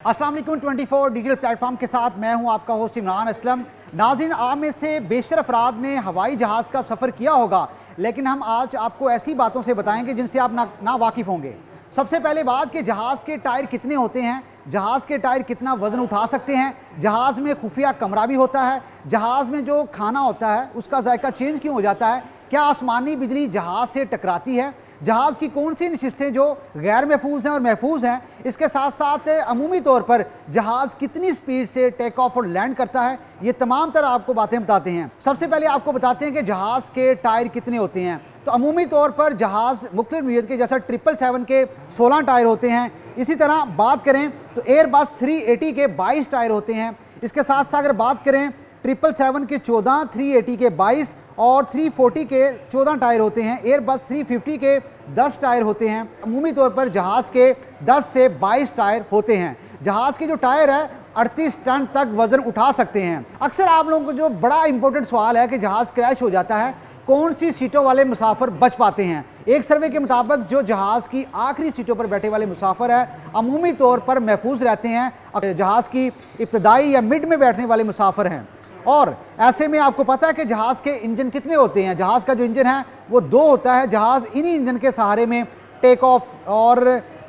अस्सलाम वालेकुम 24 digital platform के साथ मैं हूं आपका होस्ट इमरान असलम। नाज़रीन, आप में से बेशतर अफराद ने हवाई जहाज़ का सफ़र किया होगा, लेकिन हम आज आपको ऐसी बातों से बताएंगे जिनसे आप ना वाकिफ़ होंगे। सबसे पहले बात कि जहाज़ के टायर कितने होते हैं, जहाज़ के टायर कितना वज़न उठा सकते हैं, जहाज़ में खुफिया कमरा भी होता है, जहाज़ में जो खाना होता है उसका जायका चेंज क्यों हो जाता है, क्या आसमानी बिजली जहाज़ से टकराती है, जहाज़ की कौन सी नशिस्तें जो गैर महफूज हैं और महफूज हैं, इसके साथ साथ अमूमी तौर पर जहाज़ कितनी स्पीड से टेक ऑफ और लैंड करता है, ये तमाम तरह आपको बातें बताते हैं। सबसे पहले आपको बताते हैं कि जहाज़ के टायर कितने होते हैं। तो अमूमी तौर पर जहाज़ मुख्तलिफ नौइयत के, जैसा 777 के 16 टायर होते हैं। इसी तरह बात करें तो एयरबस 380 के 22 टायर होते हैं। इसके साथ साथ अगर बात करें 777 के 14, 380 के 22 और 340 के 14 टायर होते हैं। एयरबस 350 के 10 टायर होते हैं। अमूमी तौर पर जहाज़ के 10 से 22 टायर होते हैं। जहाज़ के जो टायर है 38 टन तक वज़न उठा सकते हैं। अक्सर आप लोगों को जो बड़ा इंपॉर्टेंट सवाल है कि जहाज़ क्रैश हो जाता है, कौन सी सीटों वाले मुसाफिर बच पाते हैं। एक सर्वे के मुताबिक जो जहाज़ की आखिरी सीटों पर बैठे वाले मुसाफिर है अमूमी तौर पर महफूज रहते हैं। जहाज़ की इब्तदाई या मिड में बैठने वाले मुसाफिर हैं। और ऐसे में आपको पता है कि जहाज़ के इंजन कितने होते हैं। जहाज़ का जो इंजन है वो 2 होता है। जहाज़ इन्हीं इंजन के सहारे में टेक ऑफ और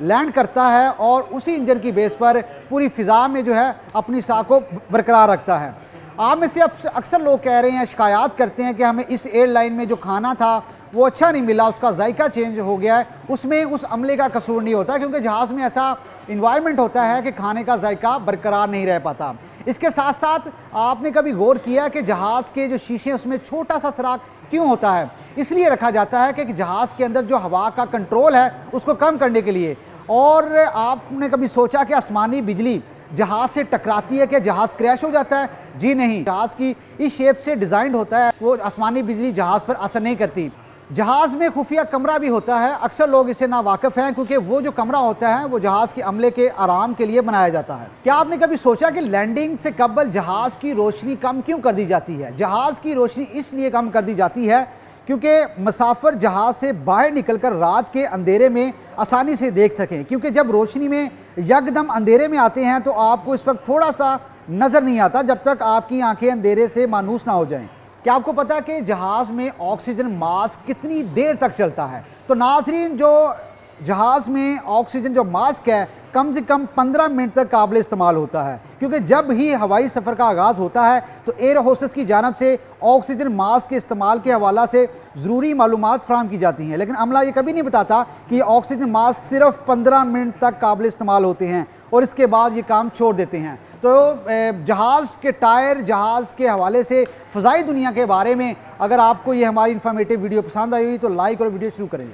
लैंड करता है और उसी इंजन की बेस पर पूरी फ़िज़ा में जो है अपनी साख को बरकरार रखता है। आप में से अक्सर लोग कह रहे हैं, शिकायत करते हैं कि हमें इस एयरलाइन में जो खाना था वो अच्छा नहीं मिला, उसका जायका चेंज हो गया है। उसमें उस अमले का कसूर नहीं होता, क्योंकि जहाज़ में ऐसा इन्वायरमेंट होता है कि खाने का जायका बरकरार नहीं रह पाता। इसके साथ साथ आपने कभी गौर किया कि जहाज़ के जो शीशे उसमें छोटा सा सुराख क्यों होता है? इसलिए रखा जाता है कि जहाज़ के अंदर जो हवा का कंट्रोल है उसको कम करने के लिए। और आपने कभी सोचा कि आसमानी बिजली जहाज़ से टकराती है, क्या जहाज़ क्रैश हो जाता है? जी नहीं, जहाज़ की इस शेप से डिज़ाइंड होता है, वो आसमानी बिजली जहाज़ पर असर नहीं करती। जहाज़ में खुफिया कमरा भी होता है। अक्सर लोग इससे ना वाकिफ़ हैं, क्योंकि वो जो कमरा होता है वो जहाज़ के अमले के आराम के लिए बनाया जाता है। क्या आपने कभी सोचा कि लैंडिंग से कबल जहाज़ की रोशनी कम क्यों कर दी जाती है? जहाज़ की रोशनी इसलिए कम कर दी जाती है क्योंकि मुसाफिर जहाज़ से बाहर निकलकर रात के अंधेरे में आसानी से देख सकें। क्योंकि जब रोशनी में यकदम अंधेरे में आते हैं तो आपको इस वक्त थोड़ा सा नज़र नहीं आता, जब तक आपकी आंखें अंधेरे से मानूस ना हो जाएं। क्या आपको पता है कि जहाज़ में ऑक्सीजन मास्क कितनी देर तक चलता है? तो नाज़रीन, जो जहाज़ में ऑक्सीजन जो मास्क है कम से कम 15 मिनट तक काबिल इस्तेमाल होता है, क्योंकि जब ही हवाई सफ़र का आगाज़ होता है तो एयर होस्टेस की जानिब से ऑक्सीजन मास्क के इस्तेमाल के हवाला से ज़रूरी मालूमात फ़राहम की जाती हैं। लेकिन अमला ये कभी नहीं बताता कि ऑक्सीजन मास्क सिर्फ 15 मिनट तक काबिल इस्तेमाल होते हैं और इसके बाद ये काम छोड़ देते हैं। तो जहाज़ के टायर, जहाज़ के हवाले से फ़ज़ाई दुनिया के बारे में अगर आपको ये हमारी इन्फॉर्मेटिव वीडियो पसंद आई हुई तो लाइक और वीडियो शुरू करें।